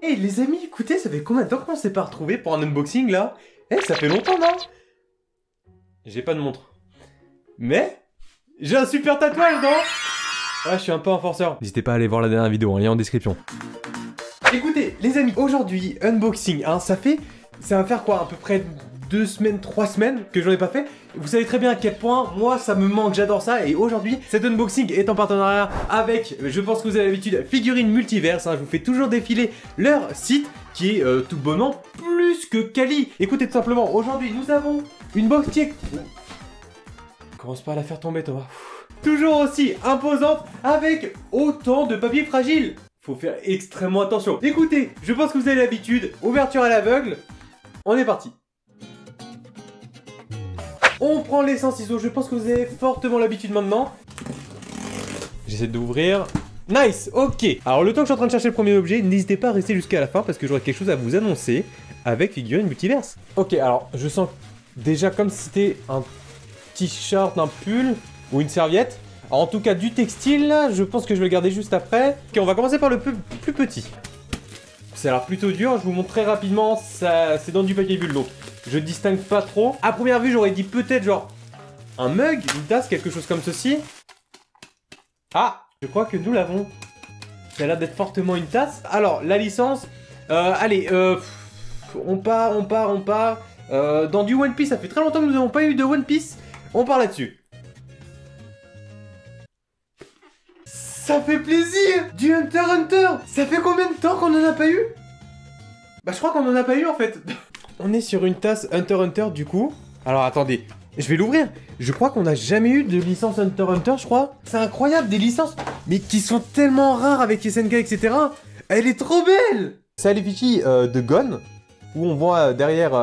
Hey les amis, écoutez, ça fait combien de temps qu'on s'est pas retrouvés pour un unboxing là? Eh, ça fait longtemps, non? J'ai pas de montre. Mais j'ai un super tatouage, non? Ouais, je suis un peu un forceur. N'hésitez pas à aller voir la dernière vidéo, lien en description. Écoutez, les amis, aujourd'hui, unboxing, hein, ça va faire quoi, à peu près 2 semaines, 3 semaines que j'en ai pas fait. Vous savez très bien à quel point, moi, ça me manque, j'adore ça. Et aujourd'hui, cet unboxing est en partenariat avec, je pense que vous avez l'habitude, Figurines Multiverse, hein, je vous fais toujours défiler leur site, qui est tout bonnement plus que quali. Écoutez, tout simplement, aujourd'hui, nous avons une box qui est... Commence pas à la faire tomber, Thomas. Toujours aussi imposante, avec autant de papier fragile. Faut faire extrêmement attention. Écoutez, je pense que vous avez l'habitude, ouverture à l'aveugle, on est parti. On prend les 100 ciseaux, je pense que vous avez fortement l'habitude maintenant. J'essaie d'ouvrir. Nice, ok. Alors le temps que je suis en train de chercher le premier objet, n'hésitez pas à rester jusqu'à la fin parce que j'aurai quelque chose à vous annoncer avec Figurines Multiverse. Ok, alors je sens déjà comme si c'était un t-shirt, un pull ou une serviette. Alors, en tout cas du textile, là, je pense que je vais le garder juste après. Ok, on va commencer par le plus petit. Ça a l'air plutôt dur, je vous montre très rapidement, c'est dans du papier bulle donc je distingue pas trop. À première vue, j'aurais dit peut-être genre un mug, une tasse, quelque chose comme ceci. Ah, je crois que nous l'avons. Ça a l'air d'être fortement une tasse. Alors, la licence, allez, on part. Dans du One Piece, ça fait très longtemps que nous n'avons pas eu de One Piece. On part là-dessus. Ça fait plaisir! Du Hunter x Hunter! Ça fait combien de temps qu'on en a pas eu? Bah je crois qu'on en a pas eu en fait. On est sur une tasse Hunter x Hunter du coup. Alors attendez, je vais l'ouvrir. Je crois qu'on n'a jamais eu de licence Hunter x Hunter, je crois. C'est incroyable, des licences, mais qui sont tellement rares avec SNK, etc. Elle est trop belle! C'est les fichiers de Gon, où on voit derrière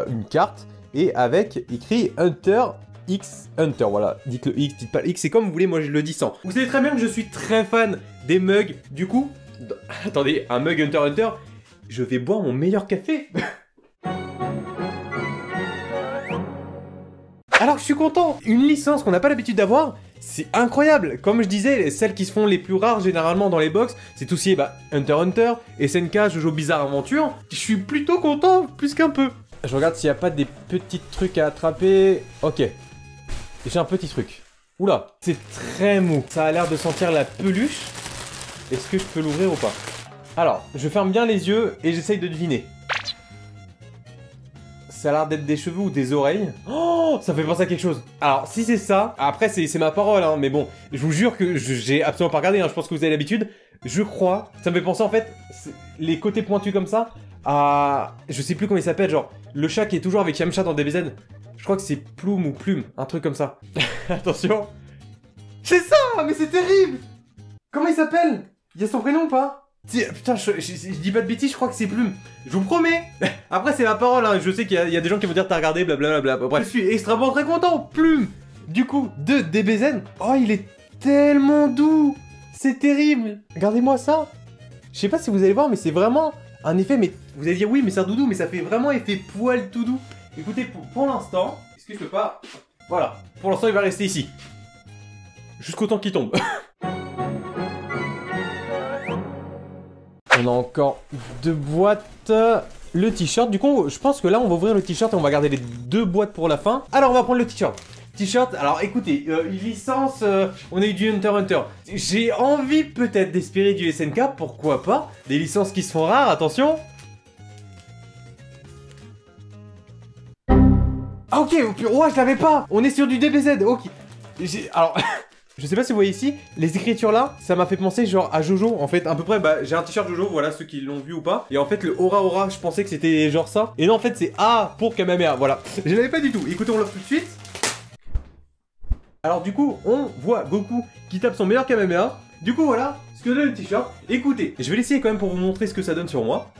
une carte, et avec écrit Hunter X Hunter, voilà, dites le X, dites pas le X, c'est comme vous voulez, moi je le dis sans. Vous savez très bien que je suis très fan des mugs, du coup, attendez, un mug Hunter x Hunter, je vais boire mon meilleur café. Alors je suis content, une licence qu'on n'a pas l'habitude d'avoir, c'est incroyable. Comme je disais, celles qui se font les plus rares généralement dans les box, c'est aussi Hunter x Hunter, SNK, Jojo Bizarre Aventure. Je suis plutôt content, plus qu'un peu. Je regarde s'il n'y a pas des petits trucs à attraper. Ok. J'ai un petit truc. Oula, c'est très mou. Ça a l'air de sentir la peluche. Est-ce que je peux l'ouvrir ou pas? Alors, je ferme bien les yeux et j'essaye de deviner. Ça a l'air d'être des cheveux ou des oreilles. Oh, ça fait penser à quelque chose. Alors, si c'est ça, après c'est ma parole, hein, mais bon, je vous jure que j'ai absolument pas regardé, hein, je pense que vous avez l'habitude. Je crois, ça me fait penser en fait, les côtés pointus comme ça, à... Je sais plus comment il s'appelle, genre, le chat qui est toujours avec Yamcha dans DBZ. Je crois que c'est Plume ou Plume, un truc comme ça. Attention. C'est ça, mais c'est terrible. Comment il s'appelle? Il y a son prénom ou pas? Putain, je dis pas de bêtises, je crois que c'est Plume. Je vous promets. Après, c'est ma parole, hein. Je sais qu'il y a des gens qui vont dire t'as regardé, blablabla. Bref, je suis extrêmement très content. Plume. Du coup, de DBZ. Oh, il est tellement doux. C'est terrible. Regardez-moi ça. Je sais pas si vous allez voir, mais c'est vraiment un effet, mais vous allez dire oui, mais c'est un doudou, mais ça fait vraiment effet poil tout doux. Écoutez, pour l'instant, est-ce que je peux pas... Voilà, pour l'instant, il va rester ici. Jusqu'au temps qu'il tombe. On a encore 2 boîtes. Le t-shirt, du coup, je pense que là, on va ouvrir le t-shirt et on va garder les 2 boîtes pour la fin. Alors, on va prendre le t-shirt. T-shirt, alors écoutez, une licence, on a eu du Hunter x Hunter. J'ai envie peut-être d'espérer du SNK, pourquoi pas. Des licences qui se font rares, attention. Ah ok, ouais, je l'avais pas. On est sur du DBZ, ok. Alors, je sais pas si vous voyez ici, les écritures là, ça m'a fait penser genre à Jojo. En fait, à peu près, j'ai un t-shirt Jojo, voilà ceux qui l'ont vu ou pas. Et en fait, le Aura Aura, je pensais que c'était genre ça. Et non, en fait, c'est A pour Kamehameha, voilà. Je l'avais pas du tout. Écoutez, on l'ouvre tout de suite. Alors du coup, on voit Goku qui tape son meilleur Kamehameha. Du coup, voilà ce que donne le t-shirt. Écoutez, je vais l'essayer quand même pour vous montrer ce que ça donne sur moi.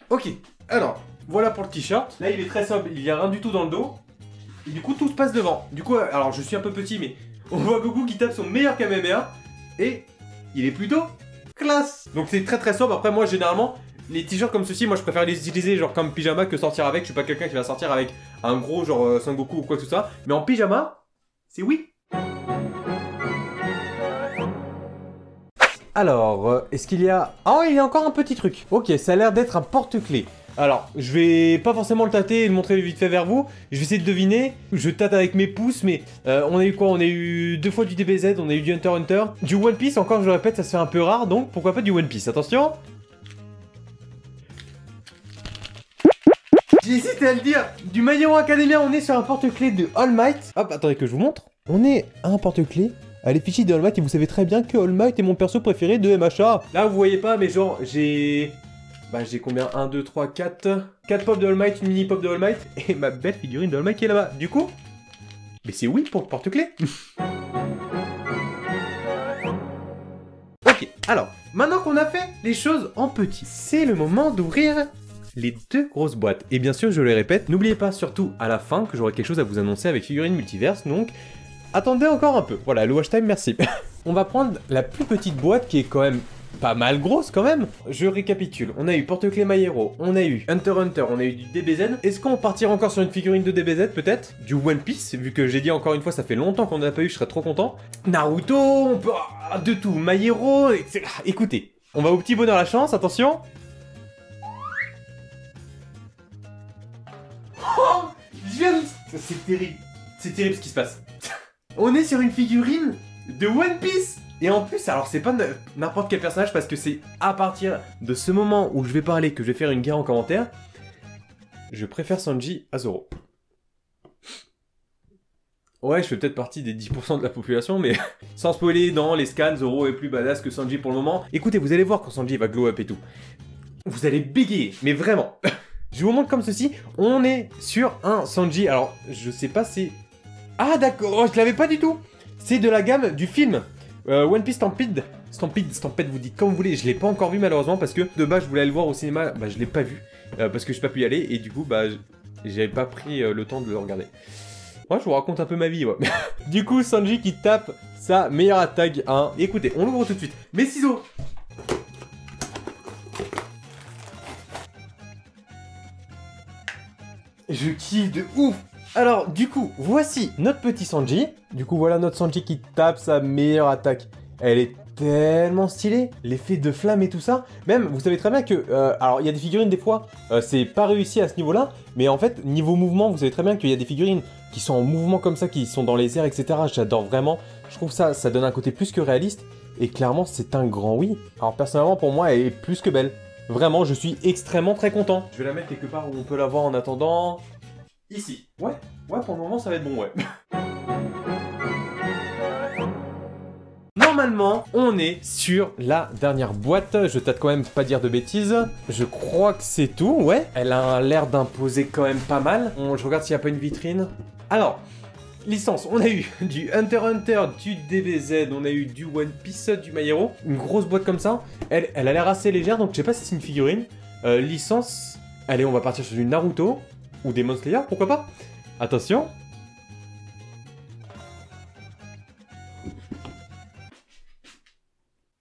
Ok, alors... Voilà pour le t-shirt. Là, il est très sobre, il n'y a rien du tout dans le dos. Et du coup, tout se passe devant. Du coup, alors je suis un peu petit, mais on voit Goku qui tape son meilleur Kamehameha. Et il est plutôt classe. Donc c'est très très sobre. Après, moi, généralement, les t-shirts comme ceci, moi, je préfère les utiliser genre comme pyjama que sortir avec. Je suis pas quelqu'un qui va sortir avec un gros genre Son Goku ou quoi que ce soit. Mais en pyjama, c'est oui. Alors, est-ce qu'il y a... Oh, il y a encore un petit truc. Ok, ça a l'air d'être un porte-clés. Alors, je vais pas forcément le tâter et le montrer vite fait vers vous. Je vais essayer de deviner. Je tâte avec mes pouces, mais on a eu quoi? On a eu 2 fois du DBZ, on a eu du Hunter x Hunter. Du One Piece, encore je le répète, ça se fait un peu rare, donc pourquoi pas du One Piece. Attention. J'ai hésité à le dire. Du My Hero Academia, on est sur un porte-clés de All Might. Hop, attendez que je vous montre. On est à un porte-clés à l'effigie de All Might et vous savez très bien que All Might est mon perso préféré de MHA. Là, vous voyez pas, mais genre, j'ai... Bah j'ai combien? 1, 2, 3, 4... 4 pop de All Might, une mini pop de All Might, et ma belle figurine de All Might qui est là-bas. Du coup... Mais c'est oui pour le porte-clés. Ok, alors, maintenant qu'on a fait les choses en petit, c'est le moment d'ouvrir les 2 grosses boîtes. Et bien sûr, je le répète, n'oubliez pas surtout à la fin que j'aurai quelque chose à vous annoncer avec Figurine Multiverse, donc... Attendez encore un peu. Voilà, le watch time, merci. On va prendre la plus petite boîte qui est quand même... pas mal grosse quand même. Je récapitule, on a eu porte-clés My Hero, on a eu Hunter x Hunter, on a eu du DBZ. Est-ce qu'on partira encore sur une figurine de DBZ peut-être? Du One Piece, vu que j'ai dit encore une fois ça fait longtemps qu'on n'en a pas eu, je serais trop content. Naruto, on peut... de tout, My Hero, etc. Écoutez, on va au petit bonheur la chance, attention. Oh, c'est terrible. C'est terrible ce qui se passe. On est sur une figurine de One Piece. Et en plus, alors c'est pas n'importe quel personnage parce que c'est à partir de ce moment où je vais parler que je vais faire une guerre en commentaire. Je préfère Sanji à Zoro. Ouais, je fais peut-être partie des 10% de la population, mais sans spoiler, dans les scans, Zoro est plus badass que Sanji pour le moment. Écoutez, vous allez voir quand Sanji va glow up et tout. Vous allez bégayer, mais vraiment. Je vous montre comme ceci, on est sur un Sanji. Alors, je sais pas si... Ah d'accord, oh, je l'avais pas du tout. C'est de la gamme du film. One Piece Stampede, Stampede, vous dites comme vous voulez, je l'ai pas encore vu malheureusement parce que de base je voulais aller le voir au cinéma, bah je l'ai pas vu parce que j'ai pas pu y aller et du coup bah j'avais pas pris le temps de le regarder. Moi je vous raconte un peu ma vie ouais. Du coup Sanji qui tape sa meilleure attaque 1. Écoutez, on l'ouvre tout de suite. Mes ciseaux. Je kiffe de ouf. Alors, du coup, voici notre petit Sanji. Du coup, voilà notre Sanji qui tape sa meilleure attaque. Elle est tellement stylée. L'effet de flamme et tout ça. Même, vous savez très bien que... alors, il y a des figurines, des fois, c'est pas réussi à ce niveau-là. Mais en fait, niveau mouvement, vous savez très bien qu'il y a des figurines qui sont en mouvement comme ça, qui sont dans les airs, etc. J'adore vraiment. Je trouve ça donne un côté plus que réaliste. Et clairement, c'est un grand oui. Alors, personnellement, pour moi, elle est plus que belle. Vraiment, je suis extrêmement très content. Je vais la mettre quelque part où on peut la voir en attendant... Ici. Ouais, pour le moment, ça va être bon, ouais. Normalement, on est sur la dernière boîte. Je tâte quand même pas dire de bêtises. Je crois que c'est tout, ouais. Elle a l'air d'imposer quand même pas mal. Je regarde s'il n'y a pas une vitrine. Alors, licence, on a eu du Hunter x Hunter, du DBZ, on a eu du One Piece, du My Hero. Une grosse boîte comme ça. Elle a l'air assez légère, donc je sais pas si c'est une figurine. Licence, allez, on va partir sur du Naruto. Ou des Demon Slayer, pourquoi pas? Attention.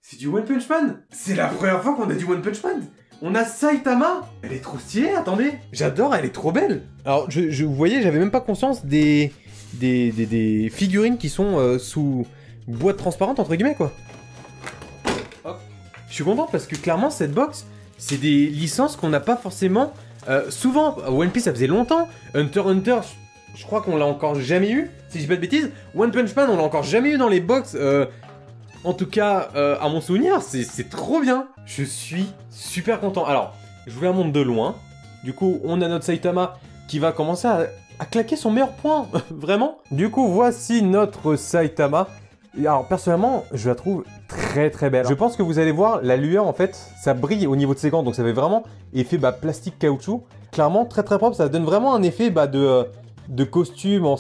C'est du One Punch Man. C'est la première fois qu'on a du One Punch Man. On a Saitama. Elle est trop stylée, attendez. J'adore, elle est trop belle. Alors, vous voyez, j'avais même pas conscience des figurines qui sont sous boîte transparente, entre guillemets, quoi. Hop. Je suis content parce que clairement, cette box, c'est des licences qu'on n'a pas forcément... souvent, One Piece ça faisait longtemps, Hunter x Hunter, je crois qu'on l'a encore jamais eu, si je dis pas de bêtises, One Punch Man on l'a encore jamais eu dans les box, en tout cas à mon souvenir, c'est trop bien. Je suis super content. Alors, je vous la montre de loin, du coup on a notre Saitama qui va commencer à claquer son meilleur point, vraiment. Du coup voici notre Saitama. Alors personnellement, je la trouve très très belle. Je pense que vous allez voir, la lueur en fait, ça brille au niveau de ses gants, donc ça fait vraiment effet plastique caoutchouc. Clairement très très propre, ça donne vraiment un effet de costume en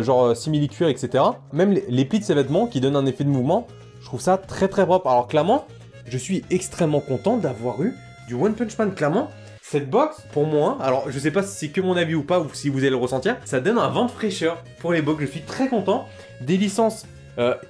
genre simili-cuir, etc. Même les plis de ses vêtements qui donnent un effet de mouvement, je trouve ça très très propre. Alors clairement, je suis extrêmement content d'avoir eu du One Punch Man, clairement. Cette box, pour moi, alors je sais pas si c'est que mon avis ou pas, ou si vous allez le ressentir, ça donne un vent de fraîcheur pour les box, je suis très content. Des licences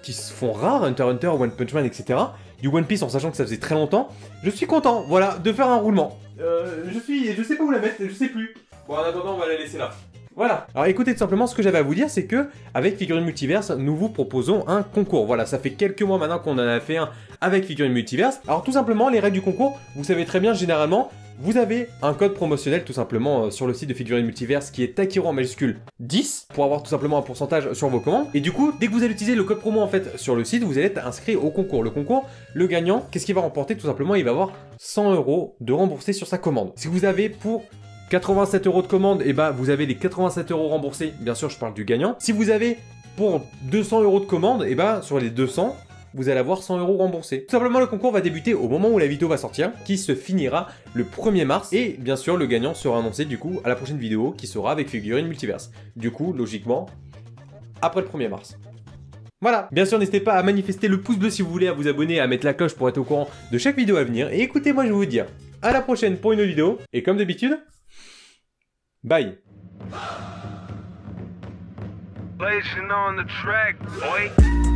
qui se font rares, Hunter x Hunter, One Punch Man, etc. Du One Piece en sachant que ça faisait très longtemps. Je suis content, voilà, de faire un roulement. Je sais pas où la mettre, je sais plus. Bon, en attendant, on va la laisser là. Voilà. Alors écoutez, tout simplement, ce que j'avais à vous dire, c'est que avec Figurine Multiverse, nous vous proposons un concours. Voilà, ça fait quelques mois maintenant qu'on en a fait un avec Figurine Multiverse. Alors tout simplement, les règles du concours, vous savez très bien, généralement, vous avez un code promotionnel tout simplement sur le site de Figurine Multiverse qui est Takiro en majuscule 10 pour avoir tout simplement un pourcentage sur vos commandes. Et du coup, dès que vous allez utiliser le code promo en fait sur le site, vous allez être inscrit au concours. Le concours, le gagnant, qu'est-ce qu'il va remporter? Tout simplement, il va avoir 100 € de remboursé sur sa commande. Si vous avez pour 87 € de commande, et bah vous avez les 87 € remboursés. Bien sûr, je parle du gagnant. Si vous avez pour 200 € de commande, et bah sur les 200, vous allez avoir 100 € remboursés. Tout simplement, le concours va débuter au moment où la vidéo va sortir, qui se finira le 1er mars. Et bien sûr, le gagnant sera annoncé du coup à la prochaine vidéo, qui sera avec Figurine Multiverse. Du coup, logiquement, après le 1er mars. Voilà. Bien sûr, n'hésitez pas à manifester le pouce bleu si vous voulez, à vous abonner, à mettre la cloche pour être au courant de chaque vidéo à venir. Et écoutez, moi je vais vous dire à la prochaine pour une autre vidéo. Et comme d'habitude, bye. Blazing on the track, boy.